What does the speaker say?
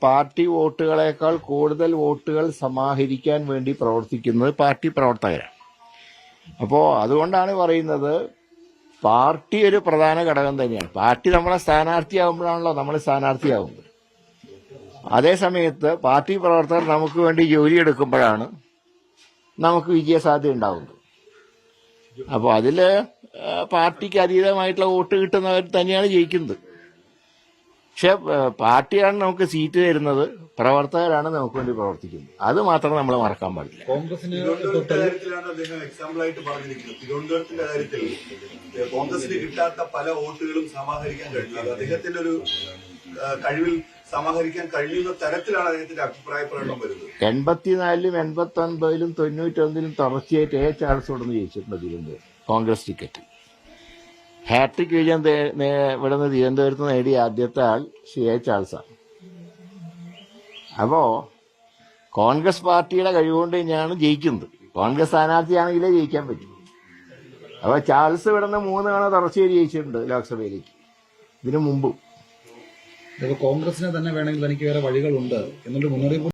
Party വോട്ടുകളേക്കാൾ കൂടുതൽ വോട്ടുകൾ സമാഹരിക്കാൻ വേണ്ടി പ്രവർത്തിക്കുന്നത് പാർട്ടി പ്രവർത്തകരാണ്. അപ്പോൾ അതുകൊണ്ടാണ് പറയുന്നത് പാർട്ടി ഒരു പ്രധാന ഘടകം തന്നെയാണ്. പാർട്ടി നമ്മളെ സ്ഥാനാർത്ഥിയാകുമ്പോഴാണല്ലോ നമ്മൾ സ്ഥാനാർത്ഥിയാകുന്നത്. അതേ സമയത്ത് പാർട്ടി പ്രവർത്തകർ നമുക്ക് വേണ്ടി ജോലിയെടുക്കുമ്പോഴാണ് നമുക്ക് വിജയസാധ്യത ഉണ്ടാകുന്നത്. അപ്പോൾ അതിൽ പാർട്ടിക്ക് അതീതമായിട്ടുള്ള വോട്ട് കിട്ടുന്നവർ തന്നെയാണ് ജയിക്കുന്നത്. പക്ഷെ പാർട്ടിയാണ് നമുക്ക് സീറ്റ് തരുന്നത്, പ്രവർത്തകരാണ് നമുക്ക് വേണ്ടി പ്രവർത്തിക്കുന്നത്. അത് മാത്രം നമ്മൾ മറക്കാൻ പാടില്ല. തിരുവനന്തപുരത്തിന്റെ കാര്യത്തിലാണ് അദ്ദേഹം എക്സാമ്പിളായിട്ട് പറഞ്ഞിരിക്കുന്നത്. തിരുവനന്തപുരത്തിന്റെ കാര്യത്തിൽ കോൺഗ്രസിന് കിട്ടാത്ത പല വോട്ടുകളും സമാഹരിക്കാൻ കഴിഞ്ഞു. അദ്ദേഹത്തിന്റെ ഒരു കഴിവിൽ സമാഹരിക്കാൻ കഴിയുന്ന തരത്തിലാണ് അദ്ദേഹത്തിന്റെ അഭിപ്രായ പ്രകടനം വരുന്നത്. 84-ലും 89-ലും 91-ലും തുടർച്ചയായിട്ട് ചാൾസോടൊന്ന് ജയിച്ചിട്ടുണ്ട് തിരുവനന്തപുരം കോൺഗ്രസ് ടിക്കറ്റ്. ഹാട്രിക് വിജയം ഇവിടെ നിന്ന് തിരുവനന്തപുരത്ത് നേടിയ ആദ്യത്തെ ആൾ ചാൾസാണ്. അപ്പോ കോൺഗ്രസ് പാർട്ടിയുടെ കഴിവുകൊണ്ട് തന്നെയാണ് ജയിക്കുന്നത്. കോൺഗ്രസ് സ്ഥാനാർത്ഥിയാണെങ്കിലേ ജയിക്കാൻ പറ്റും. അപ്പൊ ചാൾസ് ഇവിടെ നിന്ന് 3 തവണ തുടർച്ചയായി ജയിച്ചിട്ടുണ്ട് ലോക്സഭയിലേക്ക് ഇതിനു മുമ്പും. കോൺഗ്രസിനെ തന്നെ വേണമെങ്കിൽ തനിക്ക് വേറെ വഴികളുണ്ട് എന്നൊരു മുന്നറിയിപ്പ്